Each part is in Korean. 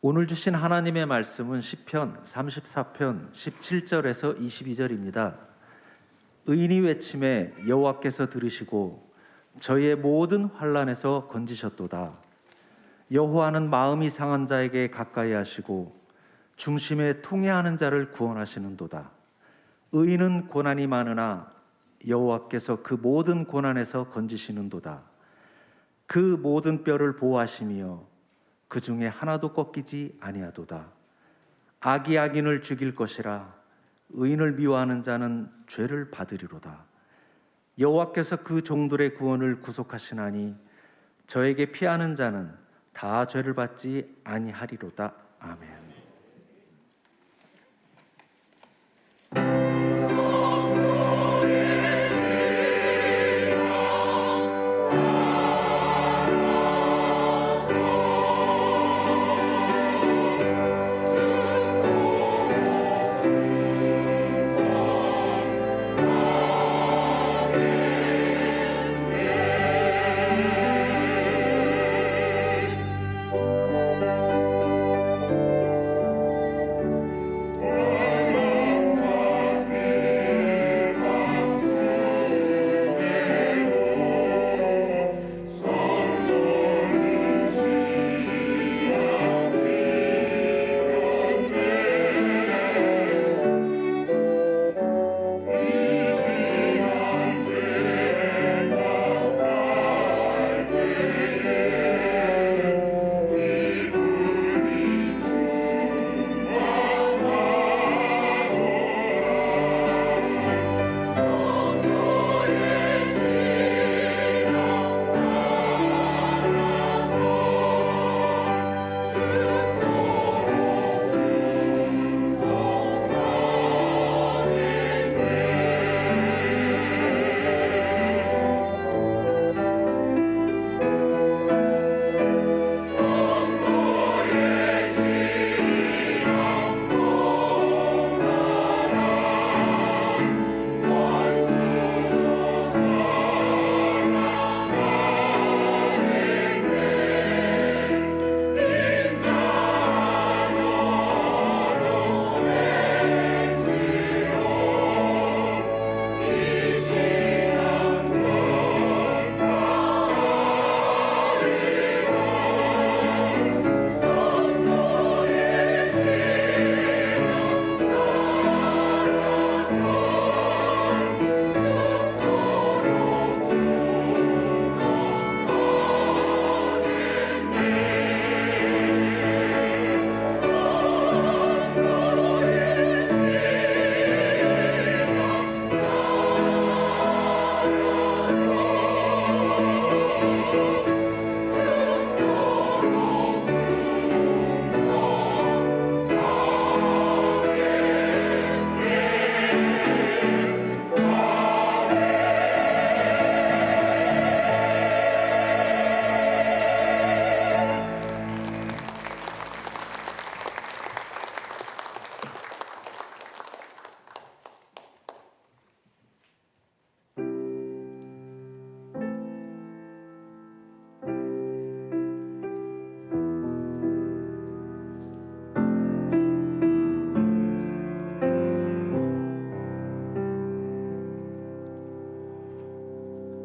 오늘 주신 하나님의 말씀은 시편 34편 17절에서 22절입니다. 의인이 외침에 여호와께서 들으시고 저희의 모든 환난에서 건지셨도다. 여호와는 마음이 상한 자에게 가까이 하시고 중심에 통회하는 자를 구원하시는도다. 의인은 고난이 많으나 여호와께서 그 모든 고난에서 건지시는도다. 그 모든 뼈를 보호하시며 그 중에 하나도 꺾이지 아니하도다. 악이 악인을 죽일 것이라. 의인을 미워하는 자는 죄를 받으리로다. 여호와께서 그 종들의 구원을 구속하시나니 저에게 피하는 자는 다 죄를 받지 아니하리로다. 아멘.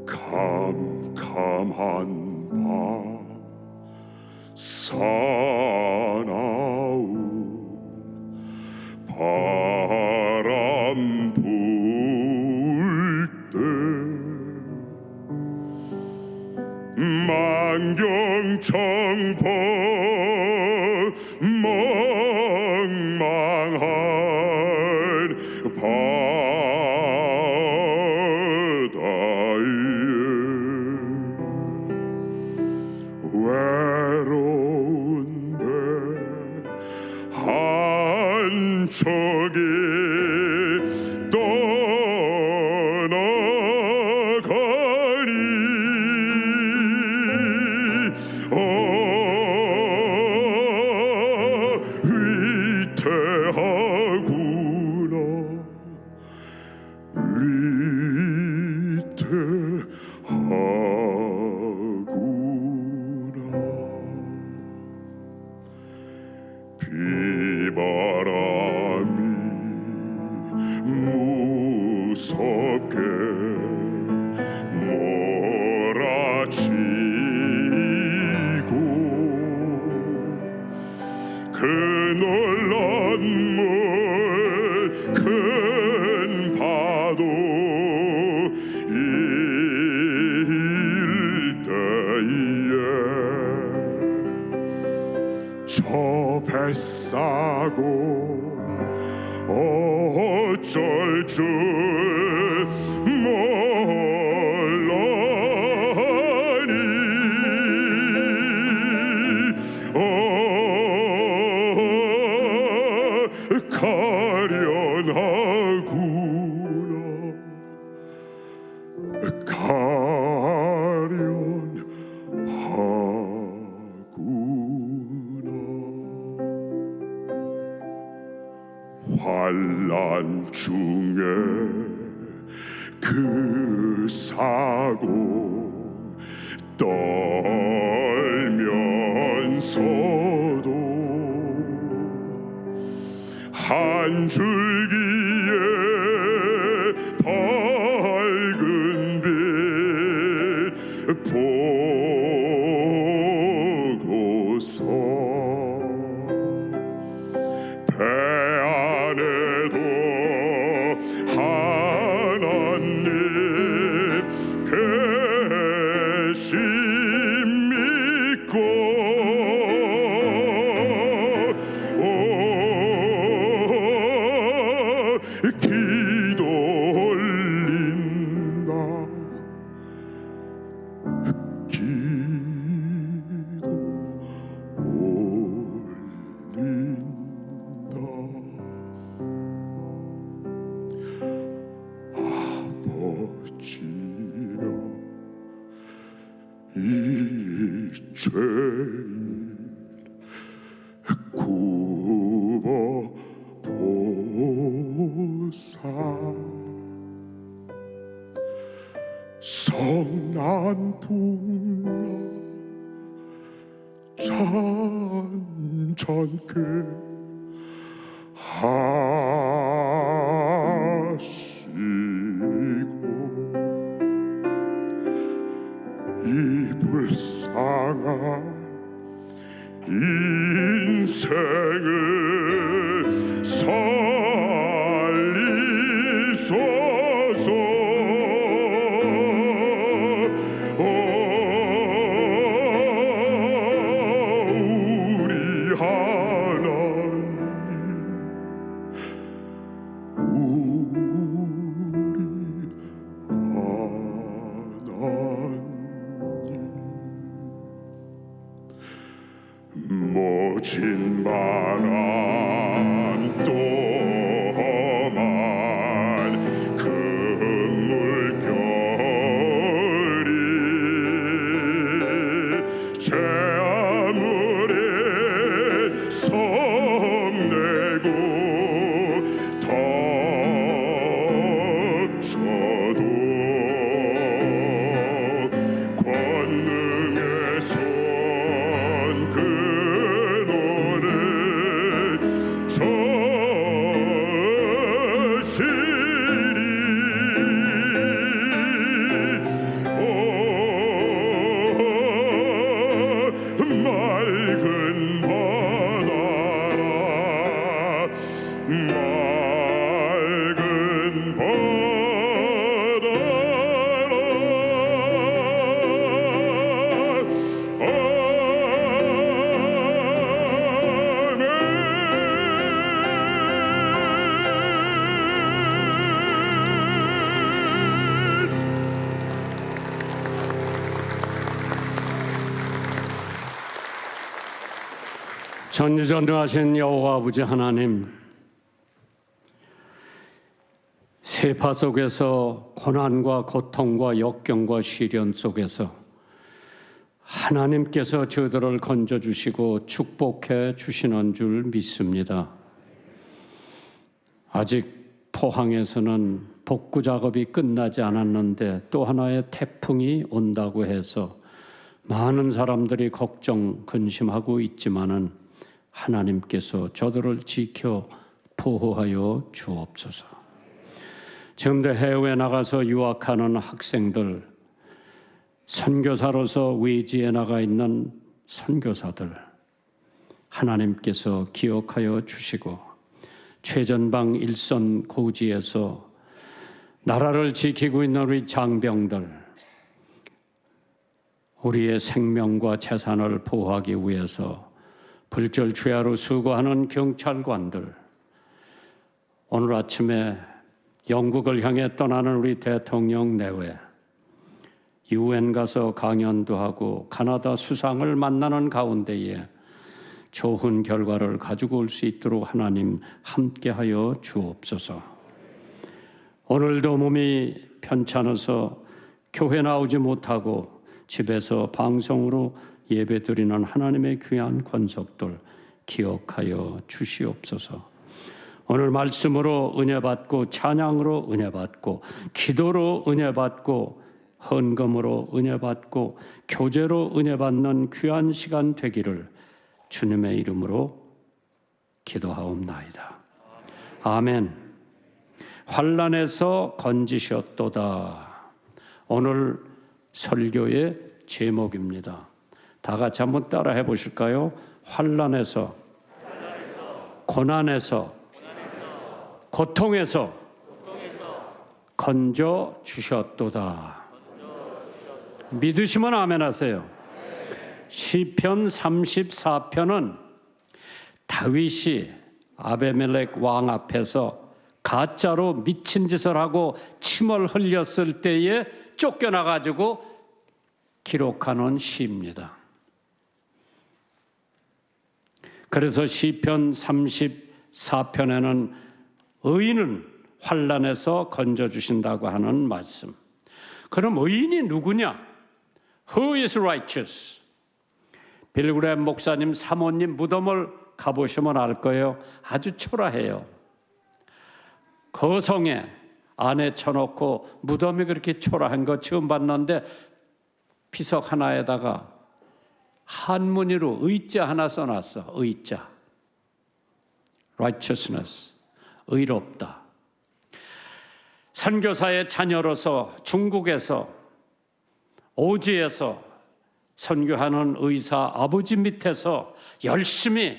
캄캄한 밤 사나운 바람 불 때 만경창포 멍망한 외로운 배 한 척이 떠나가니 위태한 바람이 무섭게 몰아치고 그 놀란 물 큰 파도 일때에 저 뱃사고 어쩔 줄 몰라니 환난 중에 그 사고 떨면서도 한 줄기의 밝은 빛 보고서 배 안에도 하나님 계심 믿고 기도 올린다 기도 올린다 아버지여 이 죄인 굽어 보사 성난풍나 잔잔케 하시고 이 불쌍한 인생을 살리소서 우리 하나님 모진 바람 또 험한 그 물결이 제 아무리 성내고 덮쳐도 권능의 손 그 노래 저시리 맑은 바다라 맑은 전지전능하신 여호와 아버지 하나님, 세파 속에서 고난과 고통과 역경과 시련 속에서 하나님께서 저들을 건져주시고 축복해 주시는 줄 믿습니다. 아직 포항에서는 복구 작업이 끝나지 않았는데 또 하나의 태풍이 온다고 해서 많은 사람들이 걱정, 근심하고 있지만은 하나님께서 저들을 지켜 보호하여 주옵소서. 지금도 해외에 나가서 유학하는 학생들, 선교사로서 외지에 나가 있는 선교사들, 하나님께서 기억하여 주시고 최전방 일선 고지에서 나라를 지키고 있는 우리 장병들, 우리의 생명과 재산을 보호하기 위해서 불철주야로 수고하는 경찰관들, 오늘 아침에 영국을 향해 떠나는 우리 대통령 내외, UN 가서 강연도 하고 가나다 수상을 만나는 가운데에 좋은 결과를 가지고 올 수 있도록 하나님 함께하여 주옵소서. 오늘도 몸이 편찮아서 교회 나오지 못하고 집에서 방송으로 예배드리는 하나님의 귀한 권속들 기억하여 주시옵소서. 오늘 말씀으로 은혜 받고 찬양으로 은혜 받고 기도로 은혜 받고 헌금으로 은혜 받고 교제로 은혜 받는 귀한 시간 되기를 주님의 이름으로 기도하옵나이다. 아멘. 환난에서 건지셨도다. 오늘 설교의 제목입니다. 다 같이 한번 따라 해보실까요? 환난에서, 고난에서, 고통에서 건져 주셨도다. 믿으시면 아멘 하세요. 시편 34편은 다윗이 아베멜렉 왕 앞에서 가짜로 미친 짓을 하고 침을 흘렸을 때에 쫓겨나가지고 기록하는 시입니다. 그래서 시편 34편에는 의인은 환난에서 건져주신다고 하는 말씀. 그럼 의인이 누구냐? Who is righteous? 빌그램 목사님 사모님 무덤을 가보시면 알 거예요. 아주 초라해요. 거성에 안에 쳐놓고 무덤이 그렇게 초라한 거 처음 봤는데 피석 하나에다가 한문으로 의자 하나 써놨어. 의자. righteousness. 의롭다. 선교사의 자녀로서 중국에서 오지에서 선교하는 의사 아버지 밑에서 열심히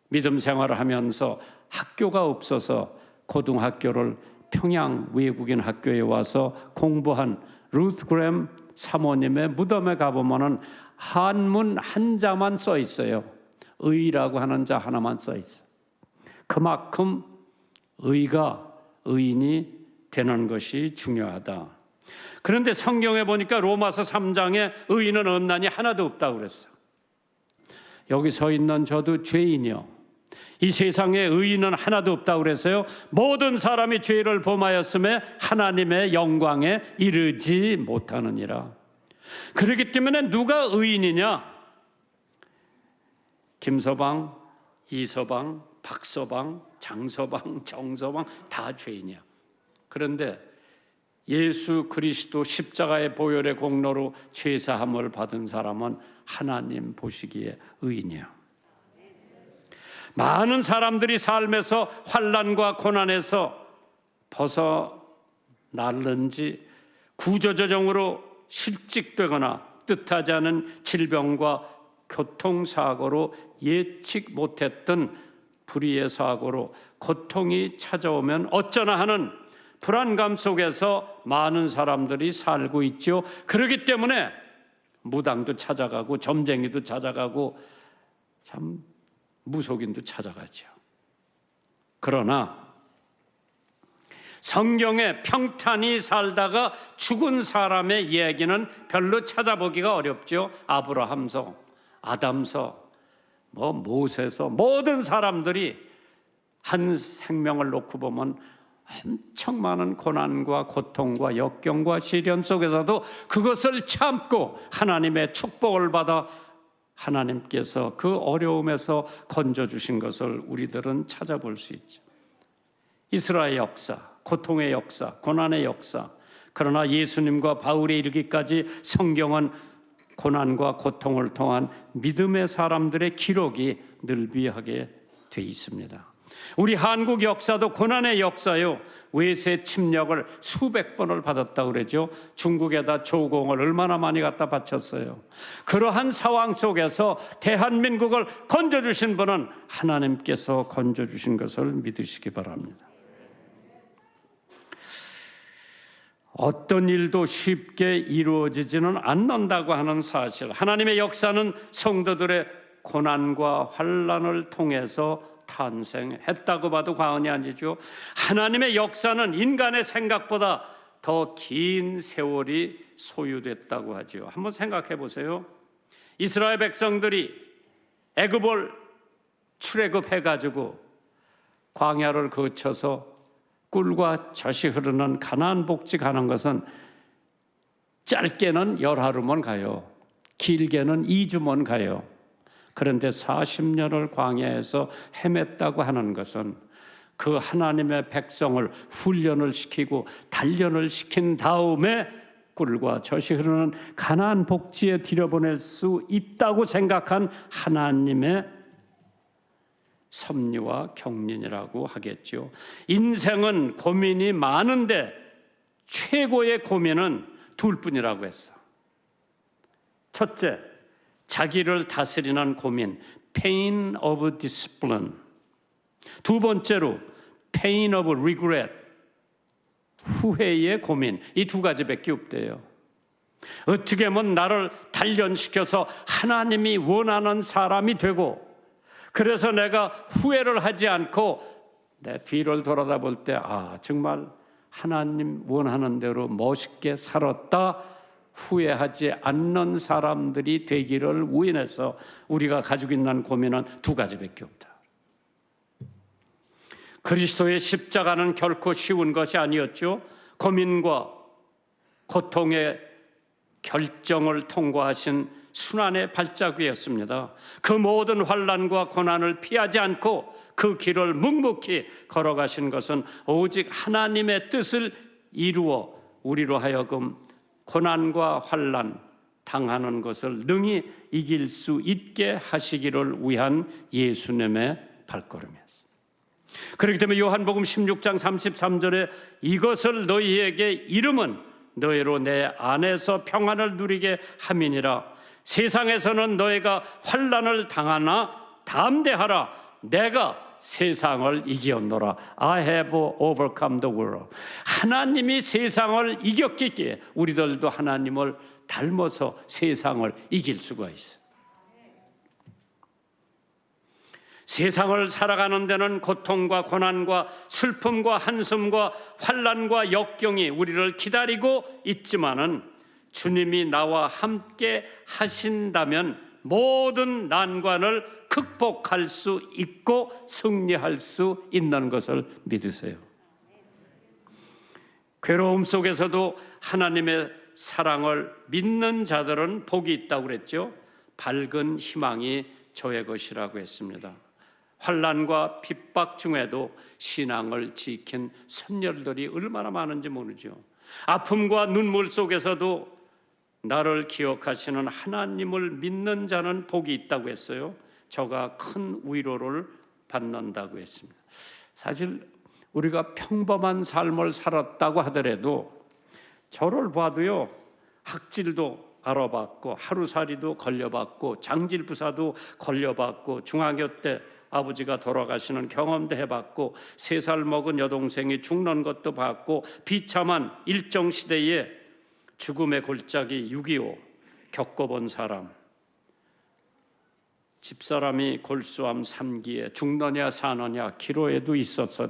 믿음 생활을 하면서 학교가 없어서 고등학교를 평양 외국인 학교에 와서 공부한 루트 그램 사모님의 무덤에 가보면은 한문 한자만 써 있어요. 의라고 하는 자 하나만 써 있어. 그만큼 의인이 되는 것이 중요하다. 그런데 성경에 보니까 로마서 3장에 의인은 없나니 하나도 없다고 그랬어. 여기 서 있는 저도 죄인이요. 이 세상에 의인은 하나도 없다고 그랬어요. 모든 사람이 죄를 범하였음에 하나님의 영광에 이르지 못하느니라. 그렇기 때문에 누가 의인이냐? 김서방, 이서방, 박서방, 장서방, 정서방 다 죄인이야. 그런데 예수 그리스도 십자가의 보혈의 공로로 죄사함을 받은 사람은 하나님 보시기에 의인이야. 많은 사람들이 삶에서 환난과 고난에서 벗어날는지 구조조정으로 실직되거나 뜻하지 않은 질병과 교통사고로 예측 못했던 불의의 사고로 고통이 찾아오면 어쩌나 하는 불안감 속에서 많은 사람들이 살고 있죠. 그렇기 때문에 무당도 찾아가고 점쟁이도 찾아가고 참 무속인도 찾아가죠. 그러나 성경에 평탄히 살다가 죽은 사람의 이야기는 별로 찾아보기가 어렵죠. 아브라함서, 아담서, 모세서 모든 사람들이 한 생명을 놓고 보면 엄청 많은 고난과 고통과 역경과 시련 속에서도 그것을 참고 하나님의 축복을 받아 하나님께서 그 어려움에서 건져주신 것을 우리들은 찾아볼 수 있죠. 이스라엘 역사, 고통의 역사, 고난의 역사. 그러나 예수님과 바울에 이르기까지 성경은 고난과 고통을 통한 믿음의 사람들의 기록이 늘비하게 돼 있습니다. 우리 한국 역사도 고난의 역사요. 외세 침략을 수백 번을 받았다고 그러죠. 중국에다 조공을 얼마나 많이 갖다 바쳤어요. 그러한 상황 속에서 대한민국을 건져주신 분은 하나님께서 건져주신 것을 믿으시기 바랍니다. 어떤 일도 쉽게 이루어지지는 않는다고 하는 사실, 하나님의 역사는 성도들의 고난과 환난을 통해서 탄생했다고 봐도 과언이 아니죠. 하나님의 역사는 인간의 생각보다 더 긴 세월이 소유됐다고 하죠. 한번 생각해 보세요. 이스라엘 백성들이 애굽을 출애굽해가지고 광야를 거쳐서 꿀과 젖이 흐르는 가나안 복지 가는 것은 짧게는 10하루면 가요. 길게는 2주면 가요. 그런데 40년을 광야에서 헤맸다고 하는 것은 그 하나님의 백성을 훈련을 시키고 단련을 시킨 다음에 꿀과 젖이 흐르는 가나안 복지에 들여보낼 수 있다고 생각한 하나님의 섭리와 경륜이라고 하겠죠. 인생은 고민이 많은데 최고의 고민은 둘뿐이라고 했어. 첫째, 자기를 다스리는 고민, pain of discipline. 두 번째로 pain of regret, 후회의 고민. 이 두 가지밖에 없대요. 어떻게 하면 나를 단련시켜서 하나님이 원하는 사람이 되고, 그래서 내가 후회를 하지 않고 내 뒤를 돌아다 볼 때 정말 하나님 원하는 대로 멋있게 살았다, 후회하지 않는 사람들이 되기를 위해서 우리가 가지고 있는 고민은 두 가지밖에 없다. 그리스도의 십자가는 결코 쉬운 것이 아니었죠. 고민과 고통의 결정을 통과하신 순환의 발자국이었습니다. 그 모든 환난과 고난을 피하지 않고 그 길을 묵묵히 걸어가신 것은 오직 하나님의 뜻을 이루어 우리로 하여금 고난과 환난 당하는 것을 능히 이길 수 있게 하시기를 위한 예수님의 발걸음이었습니다. 그렇기 때문에 요한복음 16장 33절에 이것을 너희에게 이름은 너희로 내 안에서 평안을 누리게 함이니라. 세상에서는 너희가 환난을 당하나 담대하라. 내가 세상을 이겼노라. I have overcome the world. 하나님이 세상을 이겼기에 우리들도 하나님을 닮아서 세상을 이길 수가 있어요. 세상을 살아가는 데는 고통과 고난과 슬픔과 한숨과 환난과 역경이 우리를 기다리고 있지만은 주님이 나와 함께 하신다면 모든 난관을 극복할 수 있고 승리할 수 있는 것을 믿으세요. 괴로움 속에서도 하나님의 사랑을 믿는 자들은 복이 있다고 그랬죠. 밝은 희망이 저의 것이라고 했습니다. 환난과 핍박 중에도 신앙을 지킨 선열들이 얼마나 많은지 모르죠. 아픔과 눈물 속에서도 나를 기억하시는 하나님을 믿는 자는 복이 있다고 했어요. 저가 큰 위로를 받는다고 했습니다. 사실 우리가 평범한 삶을 살았다고 하더라도 저를 봐도요, 학질도 알아봤고 하루살이도 걸려봤고 장질부사도 걸려봤고 중학교 때 아버지가 돌아가시는 경험도 해봤고 3살 먹은 여동생이 죽는 것도 봤고 비참한 일정시대에 죽음의 골짜기 6.25 겪어본 사람, 집사람이 골수암 3기에 죽느냐 사느냐 기로에도 있었을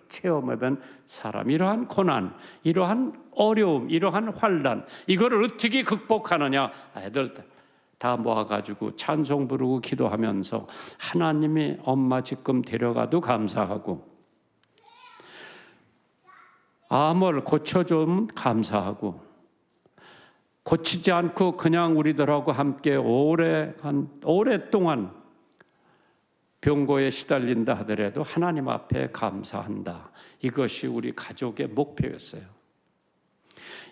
체험해본 사람, 이러한 고난, 이러한 어려움, 이러한 환난, 이거를 어떻게 극복하느냐, 애들 다 모아가지고 찬송 부르고 기도하면서 하나님이 엄마 지금 데려가도 감사하고 암을 고쳐주면 감사하고 고치지 않고 그냥 우리들하고 함께 오랫동안 병고에 시달린다 하더라도 하나님 앞에 감사한다. 이것이 우리 가족의 목표였어요.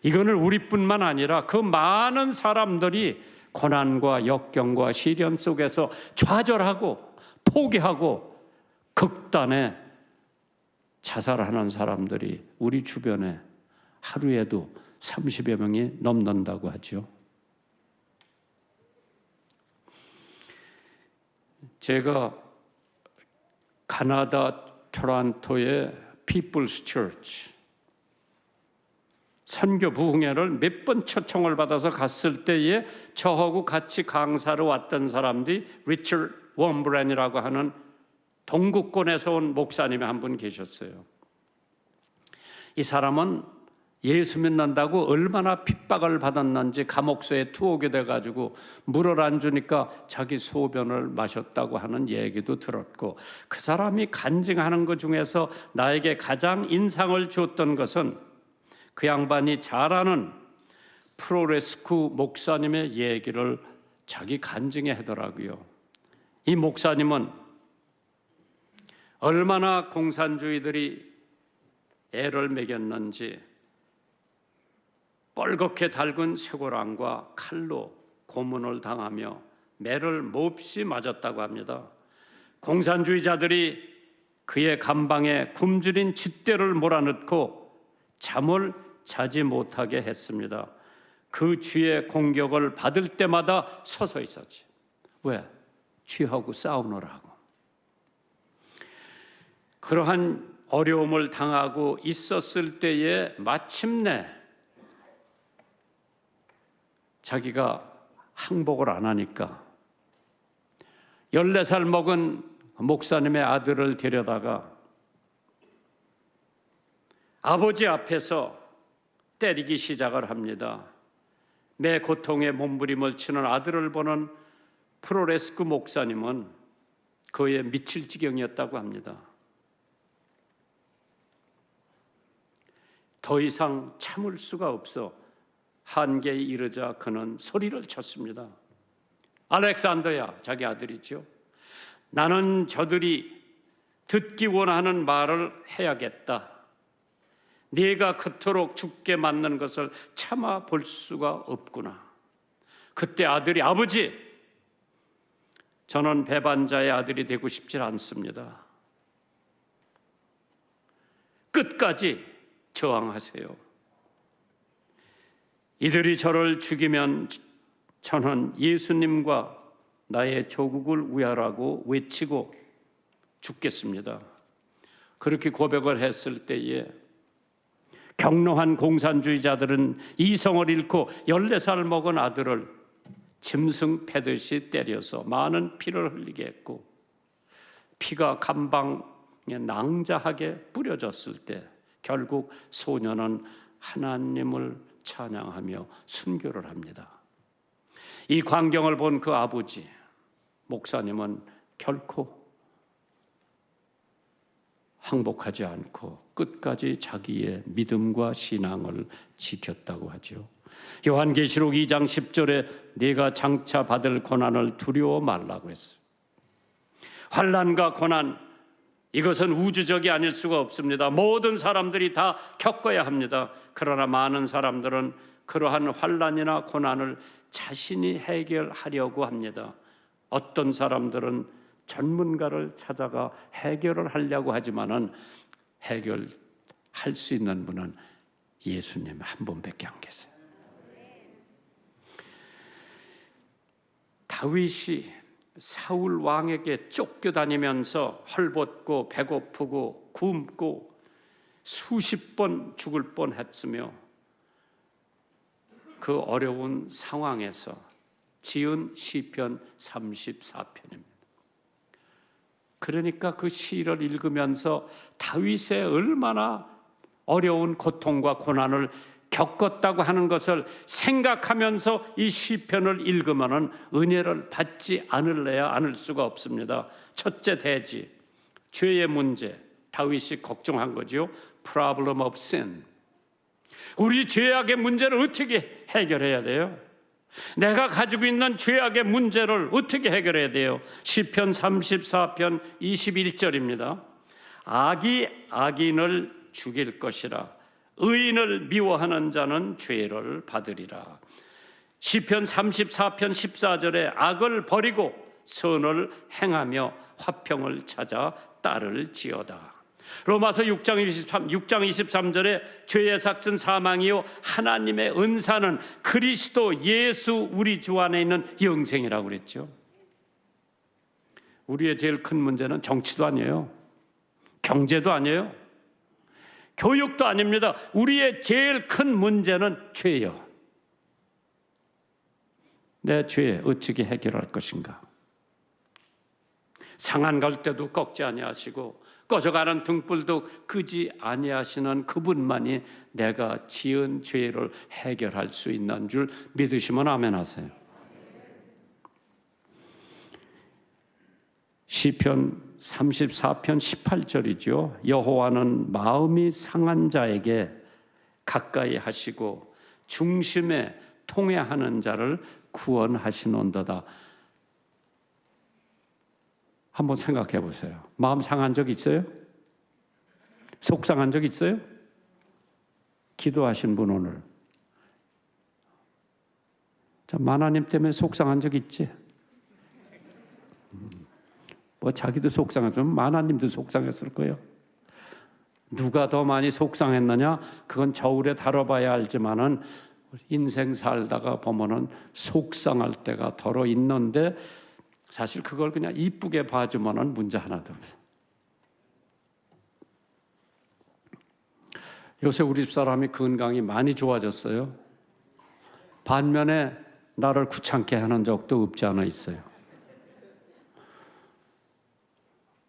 이거는 우리뿐만 아니라 그 많은 사람들이 고난과 역경과 시련 속에서 좌절하고 포기하고 극단에 자살하는 사람들이 우리 주변에 하루에도 30여 명이 넘는다고 하죠. 제가 가나다 토론토의 People's Church 선교 부흥회를 몇 번 초청을 받아서 갔을 때에 저하고 같이 강사로 왔던 사람들이 리처드 원브랜이라고 하는 동구권에서 온 목사님이 한 분 계셨어요. 이 사람은 예수 믿는다고 얼마나 핍박을 받았는지 감옥소에 투옥이 돼가지고 물을 안 주니까 자기 소변을 마셨다고 하는 얘기도 들었고, 그 사람이 간증하는 것 중에서 나에게 가장 인상을 주었던 것은 그 양반이 잘 아는 프로레스쿠 목사님의 얘기를 자기 간증에 하더라고요. 이 목사님은 얼마나 공산주의들이 애를 먹였는지 뻘겋게 달군 쇠고랑과 칼로 고문을 당하며 매를 몹시 맞았다고 합니다. 공산주의자들이 그의 감방에 굶주린 쥐떼를 몰아넣고 잠을 자지 못하게 했습니다. 그 쥐의 공격을 받을 때마다 서서 있었지. 왜? 쥐하고 싸우느라고. 그러한 어려움을 당하고 있었을 때에 마침내 자기가 항복을 안 하니까 14살 먹은 목사님의 아들을 데려다가 아버지 앞에서 때리기 시작을 합니다. 내 고통에 몸부림을 치는 아들을 보는 프로레스쿠 목사님은 그에 미칠 지경이었다고 합니다. 더 이상 참을 수가 없어 한계에 이르자 그는 소리를 쳤습니다. 알렉산더야, 자기 아들이죠. 나는 저들이 듣기 원하는 말을 해야겠다. 네가 그토록 죽게 맞는 것을 참아 볼 수가 없구나. 그때 아들이, 아버지, 저는 배반자의 아들이 되고 싶지 않습니다. 끝까지 저항하세요. 이들이 저를 죽이면 저는 예수님과 나의 조국을 위하라고 외치고 죽겠습니다. 그렇게 고백을 했을 때에 격노한 공산주의자들은 이성을 잃고 14살 먹은 아들을 짐승 패듯이 때려서 많은 피를 흘리게 했고, 피가 감방에 낭자하게 뿌려졌을 때 결국 소년은 하나님을 찬양하며 순교를 합니다. 이 광경을 본 그 아버지 목사님은 결코 항복하지 않고 끝까지 자기의 믿음과 신앙을 지켰다고 하죠. 요한계시록 2장 10절에 네가 장차 받을 고난을 두려워 말라고 했어요. 환난과 고난, 이것은 우주적이 아닐 수가 없습니다. 모든 사람들이 다 겪어야 합니다. 그러나 많은 사람들은 그러한 환난이나 고난을 자신이 해결하려고 합니다. 어떤 사람들은 전문가를 찾아가 해결을 하려고 하지만은 해결할 수 있는 분은 예수님 한 분밖에 안 계세요. 다윗이 사울 왕에게 쫓겨다니면서 헐벗고 배고프고 굶고 수십 번 죽을 뻔했으며 그 어려운 상황에서 지은 시편 34편입니다. 그러니까 그 시를 읽으면서 다윗의 얼마나 어려운 고통과 고난을 겪었다고 하는 것을 생각하면서 이 시편을 읽으면 은혜를 받지 않을래야 않을 수가 없습니다. 첫째 대지, 죄의 문제, 다윗이 걱정한 거죠. Problem of sin. 우리 죄악의 문제를 어떻게 해결해야 돼요? 내가 가지고 있는 죄악의 문제를 어떻게 해결해야 돼요? 시편 34편 21절입니다. 악이 악인을 죽일 것이라 의인을 미워하는 자는 죄를 받으리라. 시편 34편 14절에 악을 버리고 선을 행하며 화평을 찾아 따를지어다. 로마서 6장 23절에 죄의 삭은 사망이요 하나님의 은사는 그리스도 예수 우리 주 안에 있는 영생이라고 그랬죠. 우리의 제일 큰 문제는 정치도 아니에요. 경제도 아니에요. 교육도 아닙니다. 우리의 제일 큰 문제는 죄예요. 내 죄 어떻게 해결할 것인가? 상한 갈 때도 꺾지 아니하시고 꺼져가는 등불도 끄지 아니하시는 그분만이 내가 지은 죄를 해결할 수 있는 줄 믿으시면 아멘하세요. 시편 34편 18절이죠. 여호와는 마음이 상한 자에게 가까이 하시고 중심에 통회하는 자를 구원하시는도다. 한번 생각해 보세요. 마음 상한 적 있어요? 속상한 적 있어요? 기도하신 분 오늘. 자, 하나님 때문에 속상한 적 있지? 뭐 자기도 속상하지만 하나님도 속상했을 거예요. 누가 더 많이 속상했느냐? 그건 저울에 다뤄봐야 알지만은 인생 살다가 보면은 속상할 때가 더러 있는데 사실 그걸 그냥 이쁘게 봐주면은 문제 하나도 없어. 요새 우리 집 사람이 건강이 많이 좋아졌어요. 반면에 나를 귀찮게 하는 적도 없지 않아 있어요.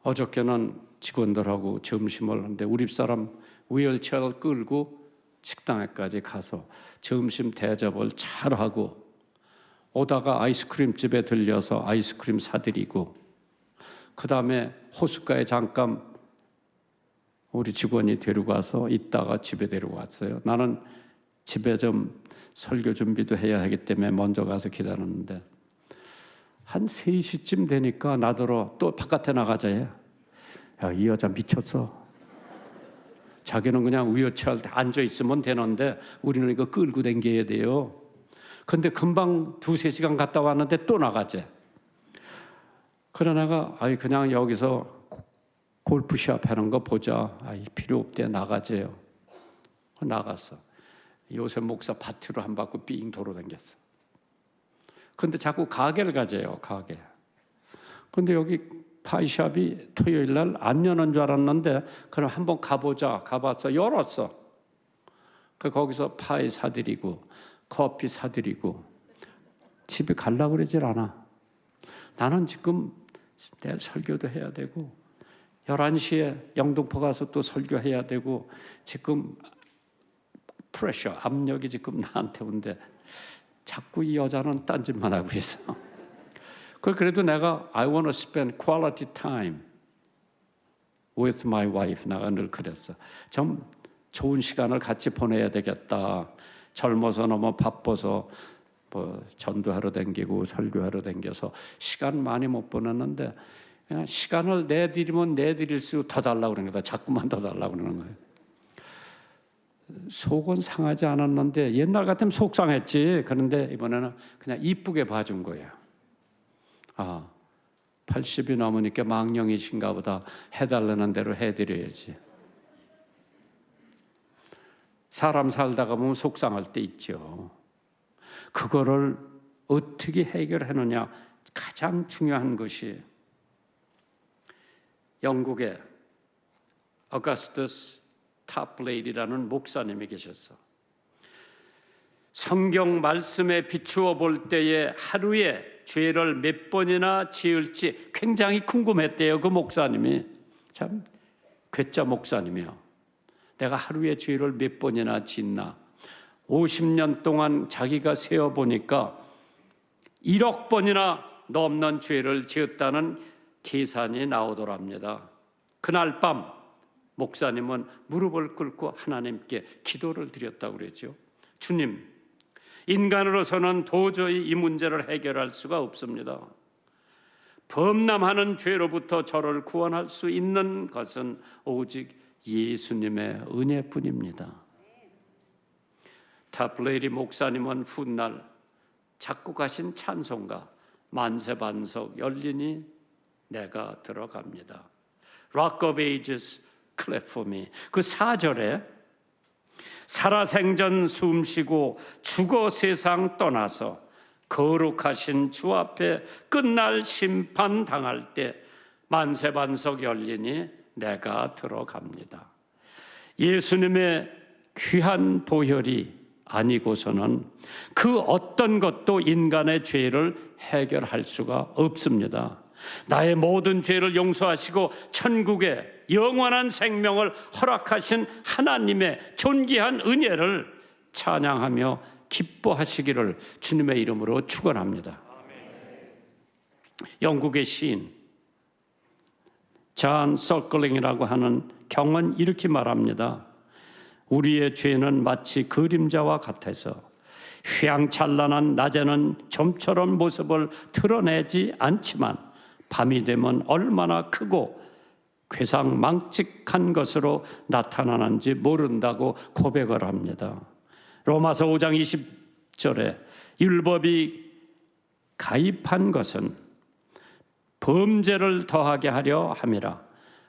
어저께는 직원들하고 점심을 하는데 우리 집 사람 휠체어를 끌고 식당에까지 가서 점심 대접을 잘하고 오다가 아이스크림 집에 들려서 아이스크림 사드리고 그 다음에 호숫가에 잠깐 우리 직원이 데리고 가서 있다가 집에 데리고 왔어요. 나는 집에 좀 설교 준비도 해야 하기 때문에 먼저 가서 기다렸는데 한 3시쯤 되니까 나더러 또 바깥에 나가자 해. 야, 이 여자 미쳤어. 자기는 그냥 휠체어에 앉아있으면 되는데 우리는 이거 끌고 다녀야 돼요. 근데 금방 2-3시간 갔다 왔는데 또 나가재. 그래 내가 그냥 여기서 골프샵 하는 거 보자. 필요 없대. 나가재요. 나갔어. 요새 목사 밭으로 한 바퀴 삥 돌아다녔어. 근데 자꾸 가게를 가재요. 가게. 근데 여기 파이샵이 토요일 날 안 여는 줄 알았는데 그럼 한번 가보자. 가봤어. 열었어. 거기서 파이 사드리고 커피 사드리고 집에 가려고 그러질 않아. 나는 지금 내일 설교도 해야 되고 11시에 영등포 가서 또 설교해야 되고 지금 프레셔, 압력이 지금 나한테 오는데 자꾸 이 여자는 딴짓만 하고 있어. 그래도 내가 I want to spend quality time with my wife. 내가 늘 그랬어. 좀 좋은 시간을 같이 보내야 되겠다. 젊어서 너무 바빠서 뭐 전도하러 댕기고 설교하러 댕겨서 시간 많이 못 보냈는데 그냥 시간을 내드리면 내드릴수록 더 달라고 그러는 거다. 자꾸만 더 달라고 그러는 거예요. 속은 상하지 않았는데 옛날 같으면 속상했지. 그런데 이번에는 그냥 이쁘게 봐준 거예요. 80이 넘으니까 망령이신가 보다. 해달라는 대로 해드려야지. 사람 살다가 보면 속상할 때 있죠. 그거를 어떻게 해결하느냐 가장 중요한 것이 영국의 어거스터스 타플레이라는 목사님이 계셨어. 성경 말씀에 비추어 볼 때에 하루에 죄를 몇 번이나 지을지 굉장히 궁금했대요. 그 목사님이 참 괴짜 목사님이요. 내가 하루에 죄를 몇 번이나 짓나 50년 동안 자기가 세어보니까 1억 번이나 넘는 죄를 지었다는 계산이 나오더랍니다. 그날 밤 목사님은 무릎을 꿇고 하나님께 기도를 드렸다고 그랬죠. 주님, 인간으로서는 도저히 이 문제를 해결할 수가 없습니다. 범람하는 죄로부터 저를 구원할 수 있는 것은 오직 예수님의 은혜뿐입니다. 타플레이리 목사님은 훗날 작곡하신 찬송가 만세반석 열리니 내가 들어갑니다. Rock of Ages, clap for me. 그 4절에 살아생전 숨쉬고 죽어 세상 떠나서 거룩하신 주 앞에 끝날 심판 당할 때 만세반석 열리니 내가 들어갑니다. 예수님의 귀한 보혈이 아니고서는 그 어떤 것도 인간의 죄를 해결할 수가 없습니다. 나의 모든 죄를 용서하시고 천국의 영원한 생명을 허락하신 하나님의 존귀한 은혜를 찬양하며 기뻐하시기를 주님의 이름으로 축원합니다. 영국의 시인 존 서클링이라고 하는 경은 이렇게 말합니다. 우리의 죄는 마치 그림자와 같아서 휘황찬란한 낮에는 좀처럼 모습을 드러내지 않지만 밤이 되면 얼마나 크고 괴상망측한 것으로 나타나는지 모른다고 고백을 합니다. 로마서 5장 20절에 율법이 가입한 것은 범죄를 더하게 하려 함이라.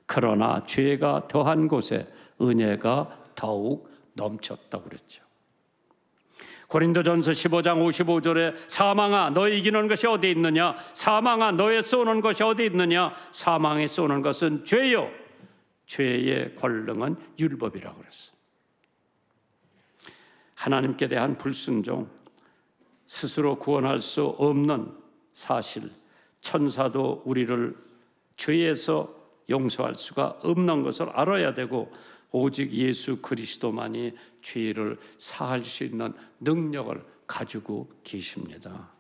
그러나 죄가 더한 곳에 은혜가 더욱 넘쳤다고 그랬죠. 고린도전서 15장 55절에 사망아 너의 이기는 것이 어디 있느냐, 사망아 너의 쏘는 것이 어디 있느냐, 사망에 쏘는 것은 죄요 죄의 권능은 율법이라고 그랬어요. 하나님께 대한 불순종, 스스로 구원할 수 없는 사실, 천사도 우리를 죄에서 용서할 수가 없는 것을 알아야 되고 오직 예수 그리스도만이 죄를 사할 수 있는 능력을 가지고 계십니다.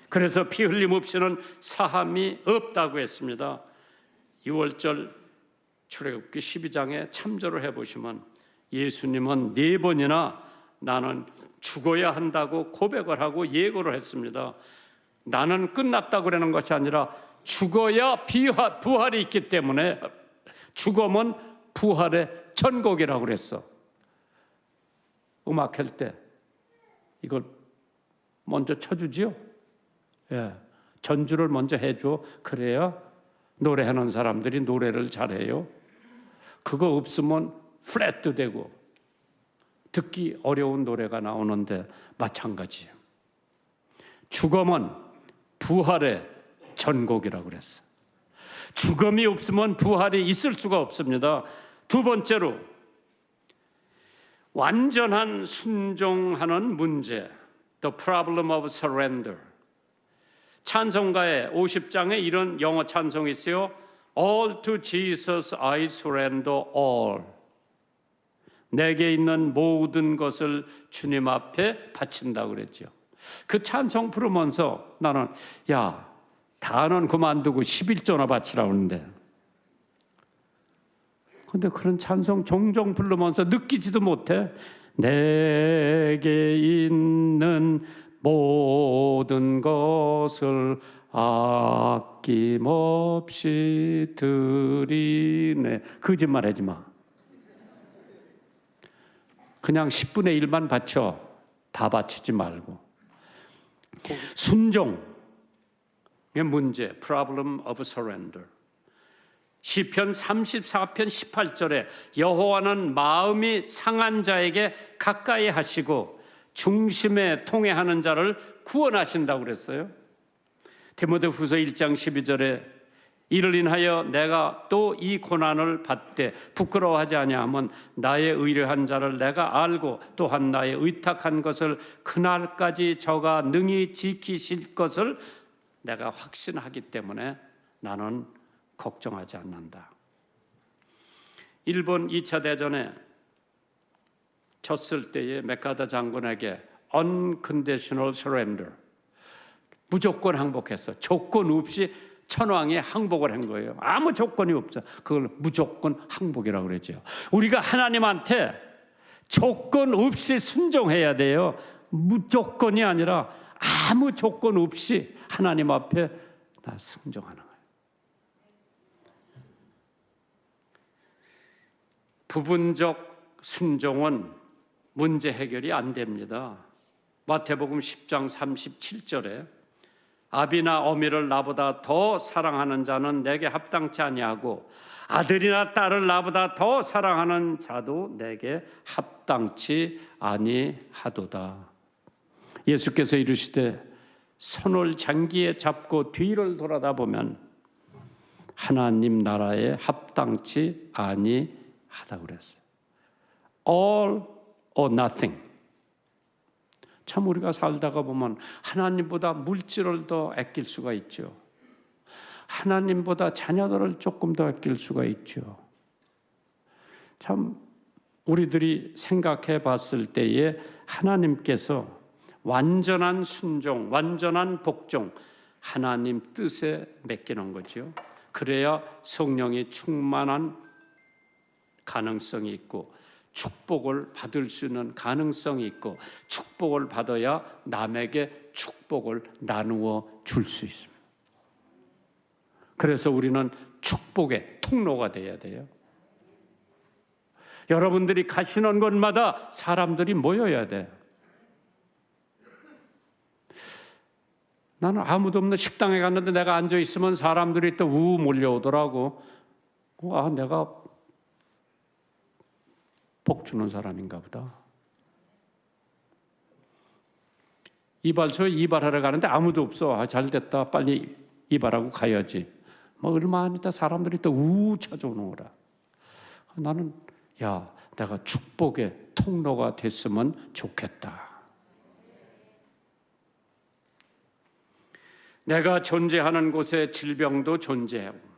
그래서 피 흘림 없이는 사함이 없다고 했습니다. 6월절 출애굽기 12장에 참조를 해보시면 예수님은 4번이나 나는 죽어야 한다고 고백을 하고 예고를 했습니다. 나는 끝났다고 그러는 것이 아니라 죽어야 부활이 있기 때문에 죽음은 부활의 전곡이라고 그랬어. 음악 할 때 이걸 먼저 쳐주지요. 예, 전주를 먼저 해줘. 그래야 노래하는 사람들이 노래를 잘해요. 그거 없으면 플랫도 되고 듣기 어려운 노래가 나오는데 마찬가지예요. 죽음은 부활의 전곡이라고 그랬어. 죽음이 없으면 부활이 있을 수가 없습니다. 두 번째로 완전한 순종하는 문제, The problem of surrender. 찬송가의 50장에 이런 영어 찬송이 있어요. All to Jesus I surrender all. 내게 있는 모든 것을 주님 앞에 바친다고 그랬죠. 그 찬송 부르면서 나는 다는 그만두고 11조나 바치라고 하는데, 근데 그런 찬송 종종 부르면서 느끼지도 못해. 내게 있는 모든 것을 아낌없이 드리네. 거짓말하지 마. 그냥 10분의 1만 바쳐. 다 바치지 말고. 순종의 문제, problem of surrender. 시편 34편 18절에 여호와는 마음이 상한 자에게 가까이 하시고 중심에 통회하는 자를 구원하신다고 그랬어요. 디모데후서 1장 12절에 이를 인하여 내가 또 이 고난을 받되 부끄러워하지 아니하면 나의 의뢰한 자를 내가 알고 또한 나의 의탁한 것을 그날까지 저가 능히 지키실 것을 내가 확신하기 때문에 나는 걱정하지 않는다. 일본 2차 대전에 졌을 때에 맥카더 장군에게 unconditional surrender, 무조건 항복했어. 조건 없이 천황이 항복을 한 거예요. 아무 조건이 없어. 그걸 무조건 항복이라고 그러죠. 우리가 하나님한테 조건 없이 순종해야 돼요. 무조건이 아니라 아무 조건 없이 하나님 앞에 나 순종하는 거예요. 부분적 순종은 문제 해결이 안 됩니다. 마태복음 10장 37절에 아비나 어미를 나보다 더 사랑하는 자는 내게 합당치 아니하고 아들이나 딸을 나보다 더 사랑하는 자도 내게 합당치 아니하도다. 예수께서 이르시되 손을 장기에 잡고 뒤를 돌아다 보면 하나님 나라에 합당치 아니하다고 그랬어요. All or nothing. 참 우리가 살다가 보면 하나님보다 물질을 더 아낄 수가 있죠. 하나님보다 자녀들을 조금 더 아낄 수가 있죠. 참 우리들이 생각해 봤을 때에 하나님께서 완전한 순종, 완전한 복종, 하나님 뜻에 맡기는 거죠. 그래야 성령이 충만한 가능성이 있고 축복을 받을 수 있는 가능성이 있고 축복을 받아야 남에게 축복을 나누어 줄 수 있습니다. 그래서 우리는 축복의 통로가 돼야 돼요. 여러분들이 가시는 곳마다 사람들이 모여야 돼요. 나는 아무도 없는 식당에 갔는데 내가 앉아 있으면 사람들이 또 우 몰려오더라고. 아, 내가 복 주는 사람인가 보다. 이발소에 이발하러 가는데 아무도 없어. 아, 잘 됐다. 빨리 이발하고 가야지. 뭐 얼마 안 있다 사람들이 또 우 찾아오는 거라. 나는 야, 내가 축복의 통로가 됐으면 좋겠다. 내가 존재하는 곳에 질병도 존재하고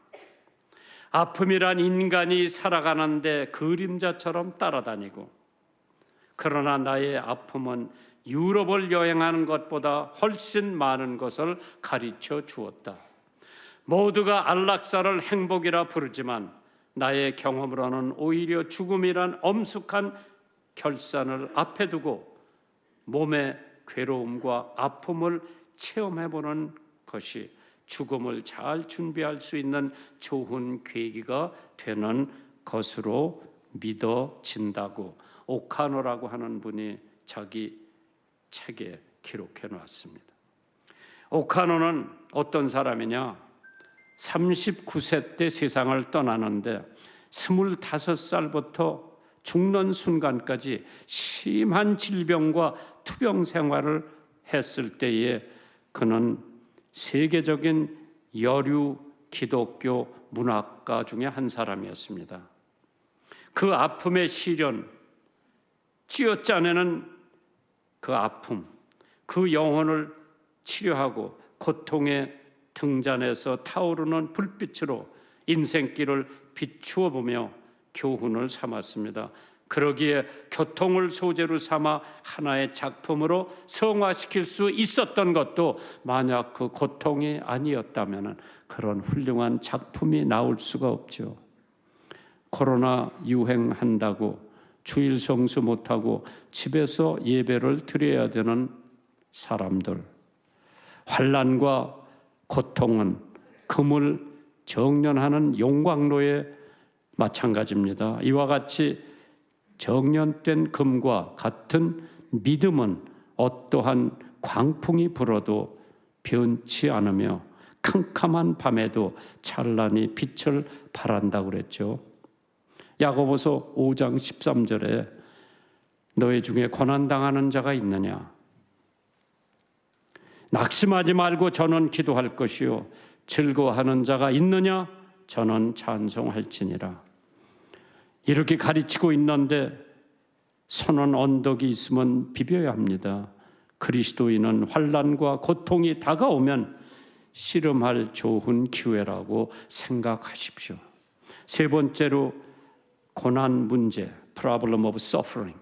아픔이란 인간이 살아가는데 그림자처럼 따라다니고 그러나 나의 아픔은 유럽을 여행하는 것보다 훨씬 많은 것을 가르쳐 주었다. 모두가 안락사를 행복이라 부르지만 나의 경험으로는 오히려 죽음이란 엄숙한 결산을 앞에 두고 몸의 괴로움과 아픔을 체험해보는 것이 죽음을 잘 준비할 수 있는 좋은 계기가 되는 것으로 믿어진다고 오카노라고 하는 분이 자기 책에 기록해 놨습니다. 오카노는 어떤 사람이냐? 39세 때 세상을 떠나는데 25살부터 죽는 순간까지 심한 질병과 투병 생활을 했을 때에 그는 세계적인 여류 기독교 문학가 중에 한 사람이었습니다. 그 아픔의 시련, 쥐어짜내는 그 아픔, 그 영혼을 치료하고 고통의 등잔에서 타오르는 불빛으로 인생길을 비추어 보며 교훈을 삼았습니다. 그러기에 교통을 소재로 삼아 하나의 작품으로 성화시킬 수 있었던 것도 만약 그 고통이 아니었다면 그런 훌륭한 작품이 나올 수가 없죠. 코로나 유행한다고 주일 성수 못하고 집에서 예배를 드려야 되는 사람들, 환난과 고통은 금을 정련하는 용광로에 마찬가지입니다. 이와 같이 정련된 금과 같은 믿음은 어떠한 광풍이 불어도 변치 않으며 캄캄한 밤에도 찬란히 빛을 발한다고 그랬죠. 야고보서 5장 13절에 너희 중에 고난당하는 자가 있느냐? 낙심하지 말고 저는 기도할 것이요 즐거워하는 자가 있느냐? 저는 찬송할지니라. 이렇게 가르치고 있는데 선한 언덕이 있으면 비벼야 합니다. 그리스도인은 환난과 고통이 다가오면 씨름할 좋은 기회라고 생각하십시오. 세 번째로 고난 문제, problem of suffering.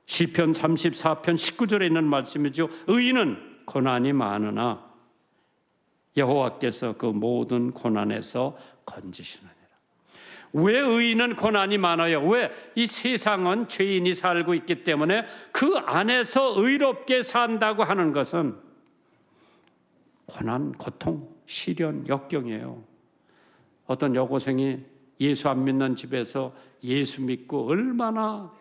시편 34편 19절에 있는 말씀이죠. 의인은 고난이 많으나 여호와께서 그 모든 고난에서 건지시느니라. 왜 의인은 고난이 많아요? 왜? 이 세상은 죄인이 살고 있기 때문에 그 안에서 의롭게 산다고 하는 것은 고난, 고통, 시련, 역경이에요. 어떤 여고생이 예수 안 믿는 집에서 예수 믿고 얼마나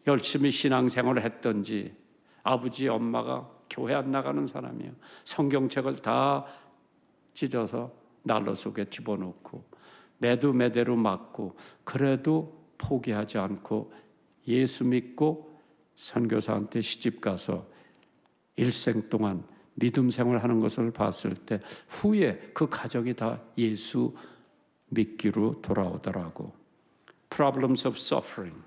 열심히 신앙생활을 했던지 아버지 엄마가 교회 안 나가는 사람이에요. 성경책을 다 찢어서 난로 속에 집어넣고 매두매대로 맞고 그래도 포기하지 않고 예수 믿고 선교사한테 시집가서 일생 동안 믿음 생활하는 것을 봤을 때 후에 그 가정이 다 예수 믿기로 돌아오더라고. Problems of suffering.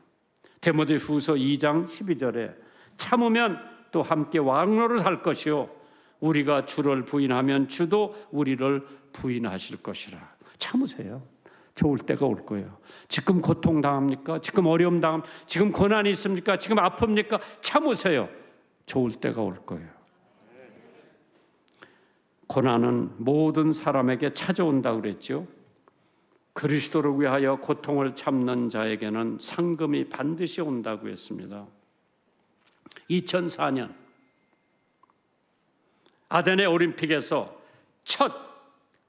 디모데후서 2장 12절에 참으면 또 함께 왕노를 할 것이요 우리가 주를 부인하면 주도 우리를 부인하실 것이라. 참으세요. 좋을 때가 올 거예요. 지금 고통 당합니까? 지금 어려움 지금 고난이 있습니까? 지금 아픕니까? 참으세요. 좋을 때가 올 거예요. 고난은 모든 사람에게 찾아온다고 그랬죠. 그리스도를 위하여 고통을 참는 자에게는 상금이 반드시 온다고 했습니다. 2004년 아테네 올림픽에서 첫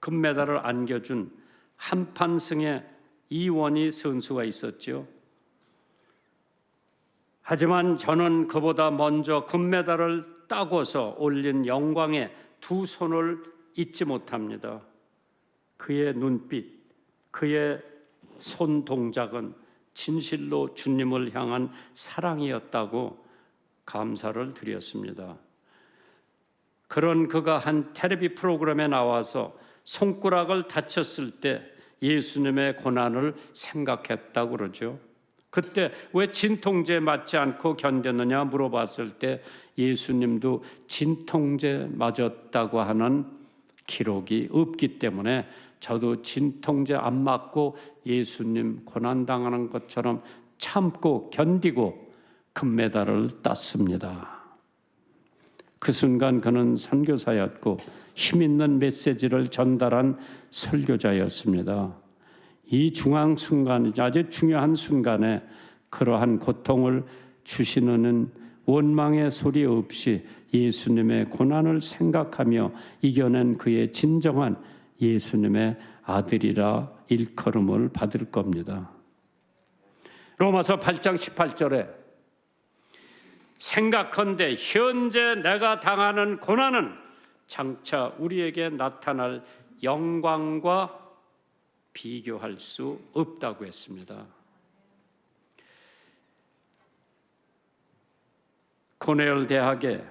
금메달을 안겨준 한판승의 이원희 선수가 있었죠. 하지만 저는 그보다 먼저 금메달을 따고서 올린 영광에 두 손을 잊지 못합니다. 그의 눈빛, 그의 손 동작은 진실로 주님을 향한 사랑이었다고 감사를 드렸습니다. 그런 그가 한 텔레비 프로그램에 나와서 손가락을 다쳤을 때 예수님의 고난을 생각했다고 그러죠. 그때 왜 진통제에 맞지 않고 견뎠느냐 물어봤을 때 예수님도 진통제 맞았다고 하는 기록이 없기 때문에 저도 진통제 안 맞고 예수님 고난당하는 것처럼 참고 견디고 금메달을 땄습니다. 그 순간 그는 선교사였고 힘있는 메시지를 전달한 설교자였습니다. 이 중앙 순간, 아주 중요한 순간에 그러한 고통을 주시는 원망의 소리 없이 예수님의 고난을 생각하며 이겨낸 그의 진정한 예수님의 아들이라 일컬음을 받을 겁니다. 로마서 8장 18절에 생각컨대 현재 내가 당하는 고난은 장차 우리에게 나타날 영광과 비교할 수 없다고 했습니다. 코넬 대학의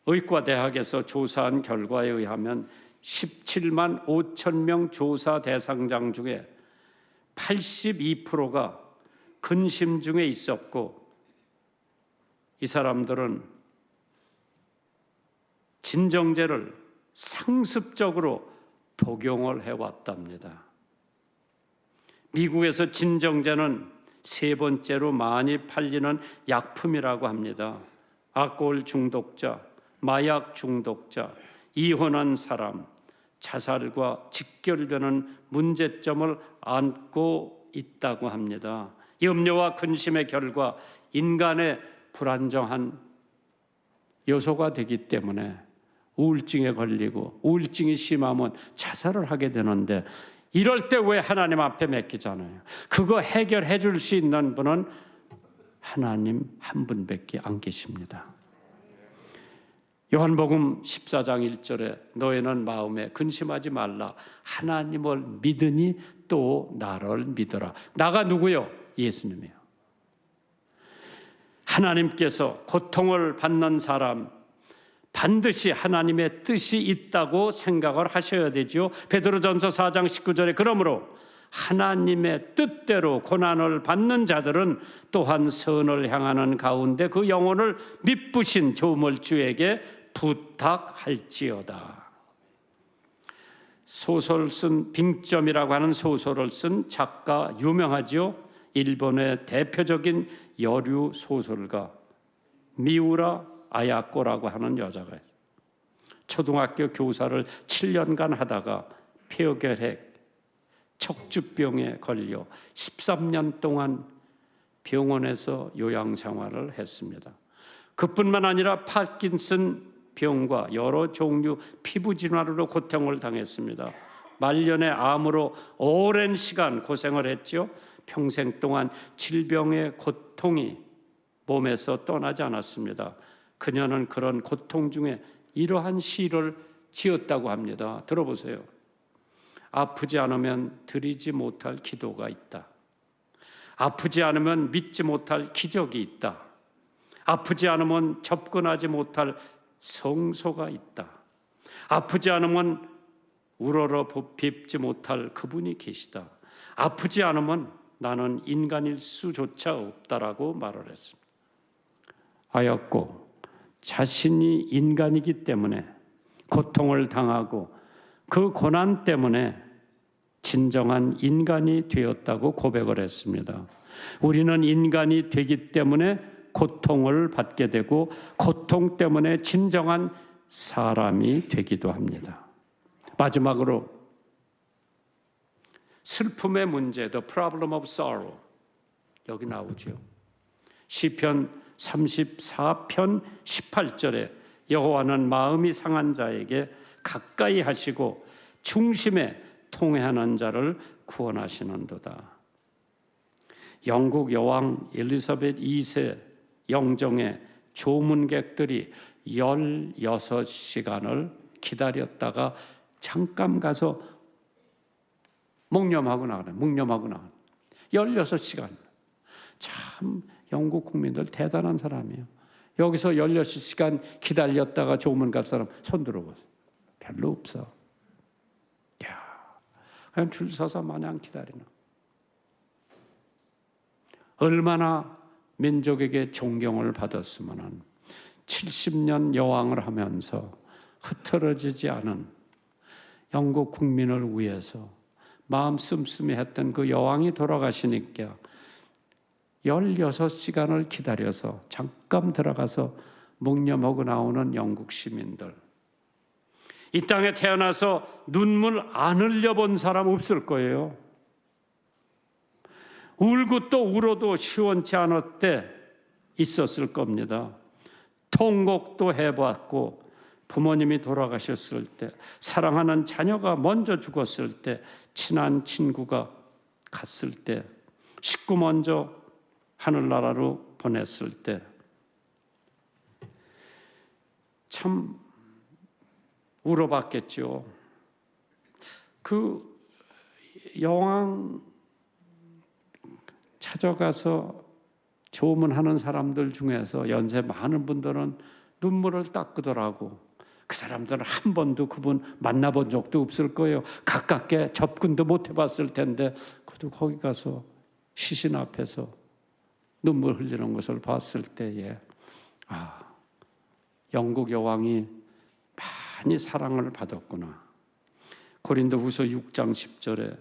의과대학에서 조사한 결과에 의하면 17만 5천 명 조사 대상자 중에 82%가 근심 중에 있었고 이 사람들은 진정제를 상습적으로 복용을 해왔답니다. 미국에서 진정제는 세 번째로 많이 팔리는 약품이라고 합니다. 알코올 중독자, 마약 중독자, 이혼한 사람, 자살과 직결되는 문제점을 안고 있다고 합니다. 염려와 근심의 결과 인간의 불안정한 요소가 되기 때문에 우울증에 걸리고 우울증이 심하면 자살을 하게 되는데 이럴 때 왜 하나님 앞에 맡기잖아요. 그거 해결해 줄 수 있는 분은 하나님 한 분밖에 안 계십니다. 요한복음 14장 1절에 너희는 마음에 근심하지 말라. 하나님을 믿으니 또 나를 믿어라. 나가 누구요? 예수님이요. 하나님께서 고통을 받는 사람 반드시 하나님의 뜻이 있다고 생각을 하셔야 되죠. 베드로전서 4장 19절에 그러므로 하나님의 뜻대로 고난을 받는 자들은 또한 선을 향하는 가운데 그 영혼을 미쁘신 조물주에게 부탁할지어다. 소설 쓴 빙점이라고 하는 소설을 쓴 작가 유명하죠. 일본의 대표적인 여류 소설가 미우라 아야코라고 하는 여자가 있어요. 초등학교 교사를 7년간 하다가 폐결핵, 척추병에 걸려 13년 동안 병원에서 요양 생활을 했습니다. 그뿐만 아니라 파킨슨 병과 여러 종류 피부 질환으로 고통을 당했습니다. 말년의 암으로 오랜 시간 고생을 했죠. 평생 동안 질병의 고통이 몸에서 떠나지 않았습니다. 그녀는 그런 고통 중에 이러한 시를 지었다고 합니다. 들어보세요. 아프지 않으면 드리지 못할 기도가 있다. 아프지 않으면 믿지 못할 기적이 있다. 아프지 않으면 접근하지 못할 성소가 있다. 아프지 않으면 우러러 뵙지 못할 그분이 계시다. 아프지 않으면 나는 인간일 수조차 없다라고 말을 했습니다. 하였고 자신이 인간이기 때문에 고통을 당하고 그 고난 때문에 진정한 인간이 되었다고 고백을 했습니다. 우리는 인간이 되기 때문에 고통을 받게 되고 고통 때문에 진정한 사람이 되기도 합니다. 마지막으로 슬픔의 문제, the problem of sorrow. 여기 나오죠. 시편 34편 18절에 여호와는 마음이 상한 자에게 가까이 하시고 중심에 통회하는 자를 구원하시는도다. 영국 여왕 엘리자베트 2세 영정의 조문객들이 16시간을 기다렸다가 잠깐 가서 묵념하고 나가네. 16시간. 참 영국 국민들 대단한 사람이에요. 여기서 16시간 기다렸다가 조문 갈 사람 손 들어보세요. 별로 없어. 그냥 줄 서서 마냥 기다리나. 얼마나 민족에게 존경을 받았으면 70년 여왕을 하면서 흐트러지지 않은 영국 국민을 위해서 마음 씀씀이 했던 그 여왕이 돌아가시니까 16시간을 기다려서 잠깐 들어가서 묵념하고 나오는 영국 시민들. 이 땅에 태어나서 눈물 안 흘려본 사람 없을 거예요. 울고 또 울어도 시원치 않을 때 있었을 겁니다. 통곡도 해봤고 부모님이 돌아가셨을 때, 사랑하는 자녀가 먼저 죽었을 때, 친한 친구가 갔을 때, 식구 먼저 하늘나라로 보냈을 때 참 울어봤겠죠. 그 여왕 찾아가서 조문하는 사람들 중에서 연세 많은 분들은 눈물을 닦으더라고. 그 사람들은 한 번도 그분 만나본 적도 없을 거예요. 가깝게 접근도 못 해봤을 텐데 그래도 거기 가서 시신 앞에서 눈물 흘리는 것을 봤을 때에 영국 여왕이 많이 사랑을 받았구나. 고린도후서 6장 10절에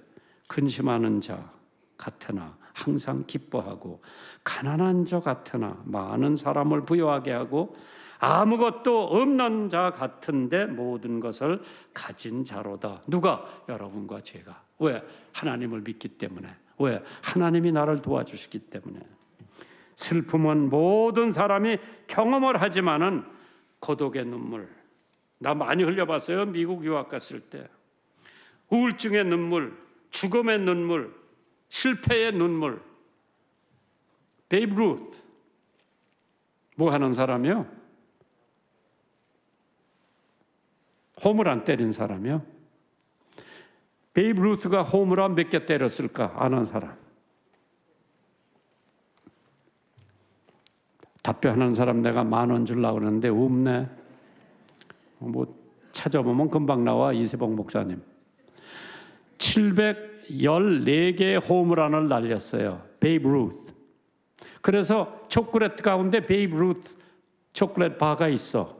근심하는 자 같으나 항상 기뻐하고 가난한 자 같으나 많은 사람을 부유하게 하고 아무것도 없는 자 같은데 모든 것을 가진 자로다. 누가? 여러분과 제가. 왜? 하나님을 믿기 때문에. 왜? 하나님이 나를 도와주시기 때문에. 슬픔은 모든 사람이 경험을 하지만은 고독의 눈물. 나 많이 흘려봤어요. 미국 유학 갔을 때. 우울증의 눈물, 죽음의 눈물, 실패의 눈물. 베이브 루스. 뭐 하는 사람이요? 홈런 때린 사람이요? 베이브 루스가 홈런 몇 개 때렸을까? 아는 사람. 답변하는 사람 내가 10,000원 주려고 그러는데 없네. 뭐 찾아보면 금방 나와. 이세봉 목사님. 714개의 홈런을 날렸어요. 베이브 루스. 그래서 초콜릿 가운데 베이브 루스 초콜릿 바가 있어.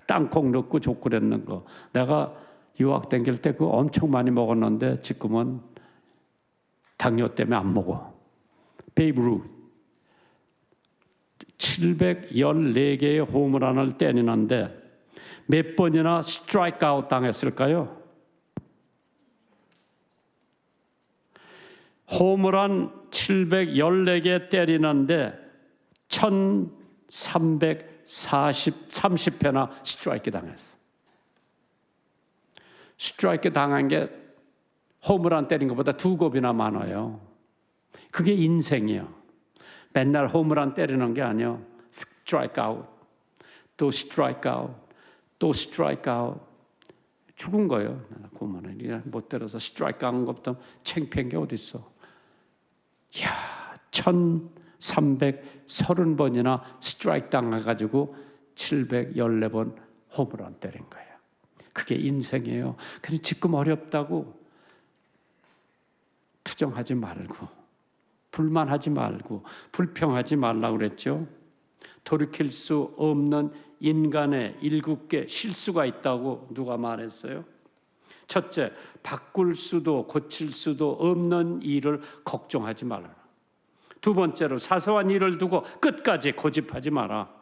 땅콩 넣고 초콜릿 넣은 거. 내가 유학 다닐 때 그거 엄청 많이 먹었는데 지금은 당뇨 때문에 안 먹어. 베이브 루스. 714개의 홈런을 때리는데 몇 번이나 스트라이크 아웃 당했을까요? 홈런 714개 때리는데 1330회나 스트라이크 당했어. 스트라이크 당한 게 홈런 때린 것보다 2곱이나 많아요. 그게 인생이에요. 맨날 홈런 때리는 게 아니에요. 스트라이크 아웃, 또 스트라이크 아웃, 또 스트라이크 아웃. 죽은 거예요. 고만을 못 때려서 스트라이크 한 것보다 창피한 게 어디 있어. 이야, 1330번이나 스트라이크 당해가지고 714번 홈런 때린 거예요. 그게 인생이에요. 그냥 지금 어렵다고 투정하지 말고, 불만하지 말고, 불평하지 말라고 그랬죠. 돌이킬 수 없는 인간의 7개 실수가 있다고 누가 말했어요? 첫째, 바꿀 수도 고칠 수도 없는 일을 걱정하지 말아라. 두 번째로, 사소한 일을 두고 끝까지 고집하지 마라.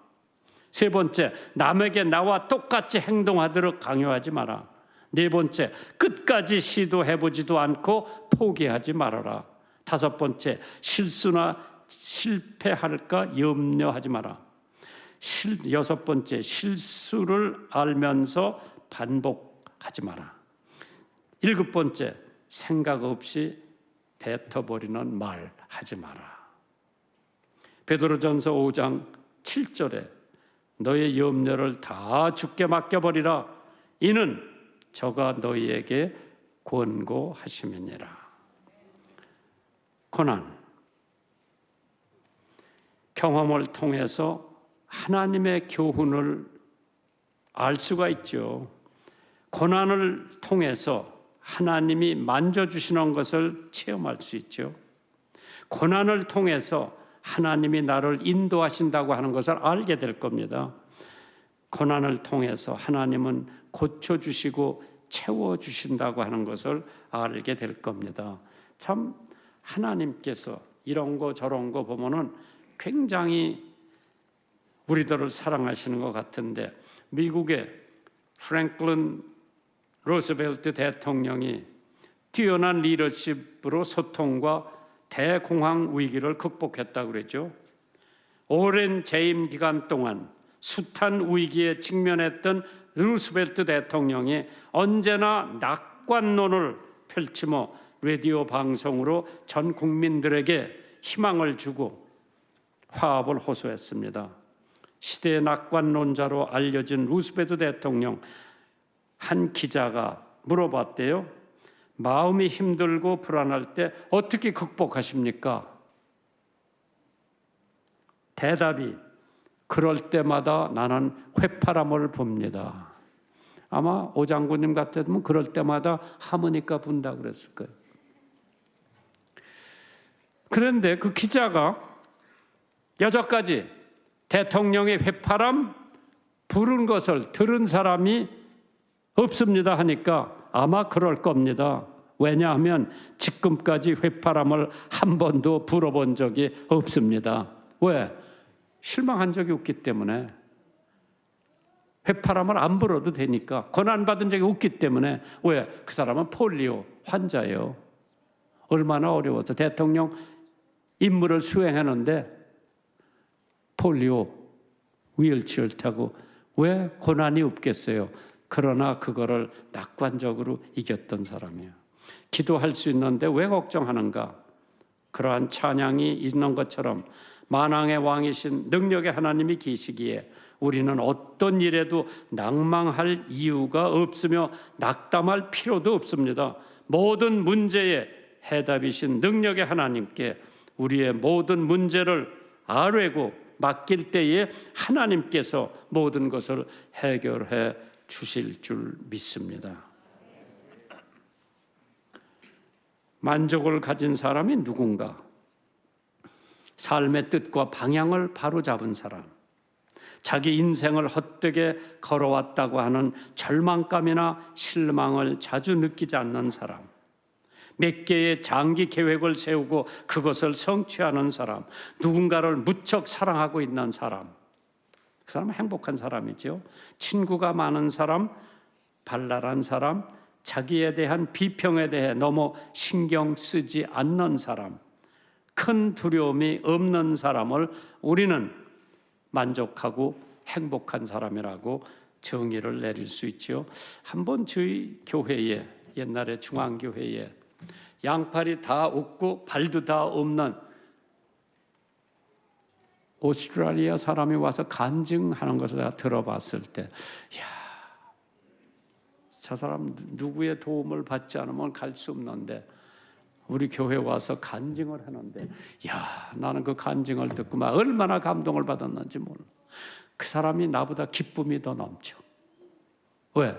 세 번째, 남에게 나와 똑같이 행동하도록 강요하지 마라. 네 번째, 끝까지 시도해보지도 않고 포기하지 말아라. 다섯 번째, 실수나 실패할까 염려하지 마라. 여섯 번째, 실수를 알면서 반복하지 마라. 일곱 번째, 생각 없이 뱉어버리는 말 하지 마라. 베드로전서 5장 7절에 너의 염려를 다 주께 맡겨버리라. 이는 저가 너희에게 권고하심이니라. 고난, 경험을 통해서 하나님의 교훈을 알 수가 있죠. 고난을 통해서 하나님이 만져주시는 것을 체험할 수 있죠. 고난을 통해서 하나님이 나를 인도하신다고 하는 것을 알게 될 겁니다. 고난을 통해서 하나님은 고쳐주시고 채워주신다고 하는 것을 알게 될 겁니다. 참 하나님께서 이런 거 저런 거 보면은 굉장히 우리들을 사랑하시는 것 같은데, 미국의 프랭클린 루스벨트 대통령이 뛰어난 리더십으로 소통과 대공황 위기를 극복했다고 그랬죠. 오랜 재임 기간 동안 숱한 위기에 직면했던 루스벨트 대통령이 언제나 낙관론을 펼치며 라디오 방송으로 전 국민들에게 희망을 주고 화합을 호소했습니다. 시대의 낙관론자로 알려진 루스벨트 대통령, 한 기자가 물어봤대요. 마음이 힘들고 불안할 때 어떻게 극복하십니까? 대답이, 그럴 때마다 나는 휘파람을 붑니다. 아마 오 장군님 같으면 그럴 때마다 하모니카 분다고 그랬을 거예요. 그런데 그 기자가 여태까지 대통령의 휘파람 부른 것을 들은 사람이 없습니다 하니까 아마 그럴 겁니다. 왜냐하면 지금까지 휘파람을 한 번도 불어본 적이 없습니다. 왜? 실망한 적이 없기 때문에. 휘파람을 안 불어도 되니까. 고난받은 적이 없기 때문에. 왜? 그 사람은 폴리오 환자예요. 얼마나 어려워서 대통령 임무를 수행하는데 폴리오 휠체어를 타고 왜 고난이 없겠어요? 그러나 그거를 낙관적으로 이겼던 사람이에요. 기도할 수 있는데 왜 걱정하는가? 그러한 찬양이 있는 것처럼 만왕의 왕이신 능력의 하나님이 계시기에 우리는 어떤 일에도 낭망할 이유가 없으며 낙담할 필요도 없습니다. 모든 문제의 해답이신 능력의 하나님께 우리의 모든 문제를 아뢰고 맡길 때에 하나님께서 모든 것을 해결해 주실 줄 믿습니다. 만족을 가진 사람이 누군가? 삶의 뜻과 방향을 바로잡은 사람, 자기 인생을 헛되게 걸어왔다고 하는 절망감이나 실망을 자주 느끼지 않는 사람, 몇 개의 장기 계획을 세우고 그것을 성취하는 사람, 누군가를 무척 사랑하고 있는 사람, 그 사람은 행복한 사람이죠. 친구가 많은 사람, 발랄한 사람, 자기에 대한 비평에 대해 너무 신경 쓰지 않는 사람, 큰 두려움이 없는 사람을 우리는 만족하고 행복한 사람이라고 정의를 내릴 수 있죠. 한번 저희 교회에, 옛날에 중앙교회에 양팔이 다 없고 발도 다 없는 오스트레일리아 사람이 와서 간증하는 것을 내가 들어봤을 때, 저 사람 누구의 도움을 받지 않으면 갈 수 없는데 우리 교회 와서 간증을 하는데, 나는 그 간증을 듣고 막 얼마나 감동을 받았는지 몰라. 그 사람이 나보다 기쁨이 더 넘쳐. 왜?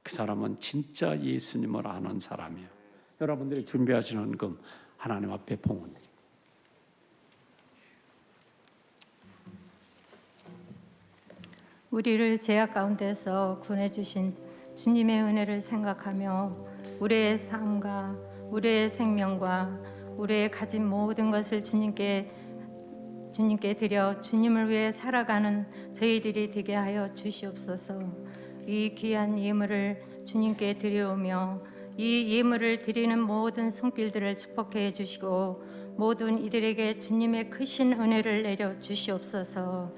그 사람은 진짜 예수님을 아는 사람이에요. 여러분들이 준비하시는 금 하나님 앞에 봉헌드립니다. 우리를 죄악 가운데서 구원해주신 주님의 은혜를 생각하며 우리의 삶과 우리의 생명과 우리의 가진 모든 것을 주님께 드려 주님을 위해 살아가는 저희들이 되게 하여 주시옵소서. 이 귀한 예물을 주님께 드려오며 이 예물을 드리는 모든 손길들을 축복해 주시고 모든 이들에게 주님의 크신 은혜를 내려 주시옵소서.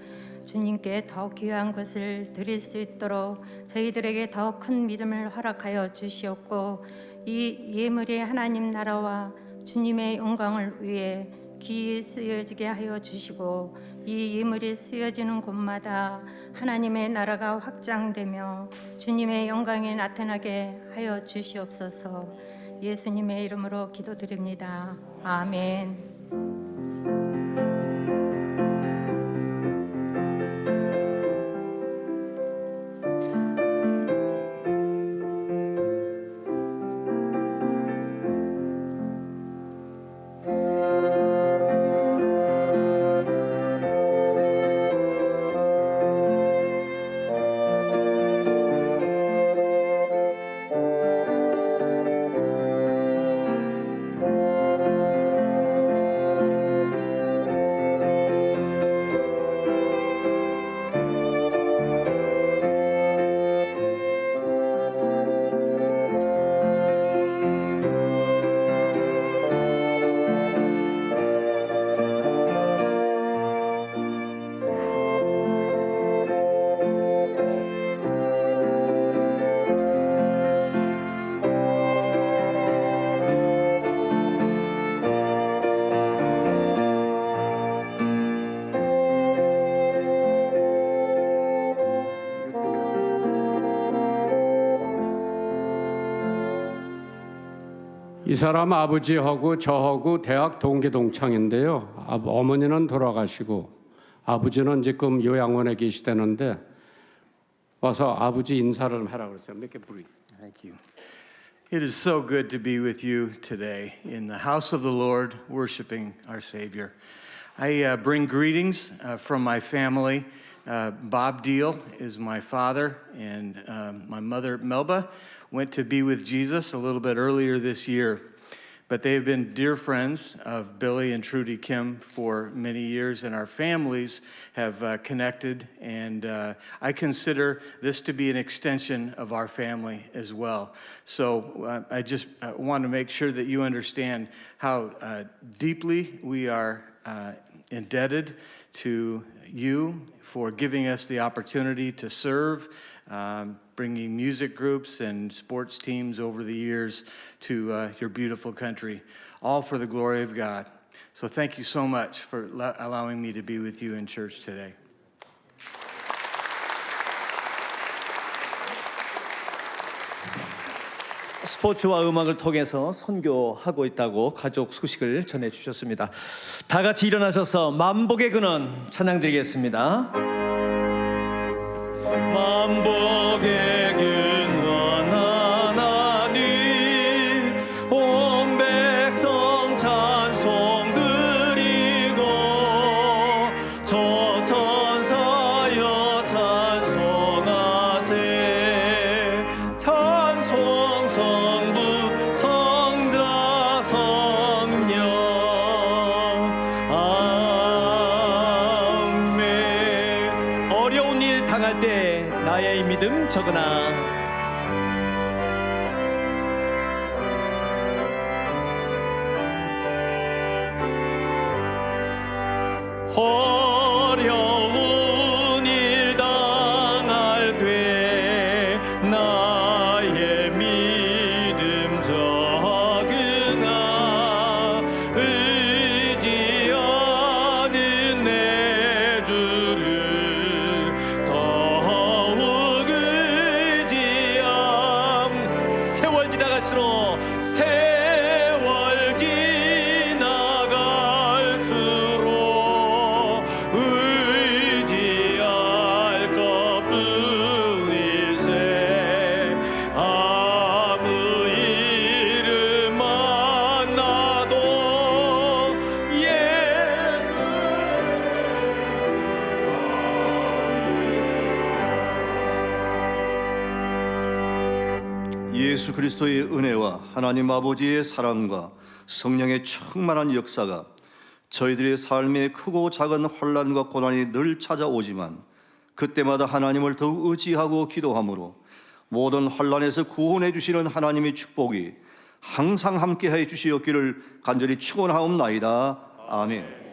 주님께 더 귀한 것을 드릴 수 있도록 저희들에게 더 큰 믿음을 허락하여 주시옵고 이 예물이 하나님 나라와 주님의 영광을 위해 기이 쓰여지게 하여 주시고 이 예물이 쓰여지는 곳마다 하나님의 나라가 확장되며 주님의 영광이 나타나게 하여 주시옵소서. 예수님의 이름으로 기도드립니다. 아멘. 이 사람 아버지하고 저하고 대학 동기 동창인데요. 어머니는 돌아가시고 아버지는 지금 요양원에 계시다는데 와서 아버지 인사를 하라고 그랬어요. Make it brief. Thank you. It is so good to be with you today in the house of the Lord, worshiping our Savior. I bring greetings from my family. Bob Deal is my father, and my mother, Melba, went to be with Jesus a little bit earlier this year. But they have been dear friends of Billy and Trudy Kim for many years, and our families have connected, and I consider this to be an extension of our family as well. So I just want to make sure that you understand how deeply we are indebted to you for giving us the opportunity to serve, bringing music groups and sports teams over the years to your beautiful country, all for the glory of God. So thank you so much for allowing me to be with you in church today. 스포츠와 음악을 통해서 선교하고 있다고 가족 소식을 전해주셨습니다. 다 같이 일어나셔서 만복의 근원 찬양 드리겠습니다. 만복의 근원 하나님 온 백성 찬송 드리고 저 천사여 찬송하세 찬송 성부 성자 성령 아멘. 어려운 일 당할 때 나의 믿음 적으나 어려운 일 당할 때 나의 믿음 적으나 의지하는 내 세월 지나갈수록 의지할 것뿐이세. 아무 일을 만나도 예수 그리스도의 은혜와 하나님 아버지의 사랑과 성령의 충만한 역사가 저희들의 삶에 크고 작은 혼란과 고난이 늘 찾아오지만 그때마다 하나님을 더욱 의지하고 기도함으로 모든 혼란에서 구원해 주시는 하나님의 축복이 항상 함께해 주시었기를 간절히 축원하옵나이다. 아멘.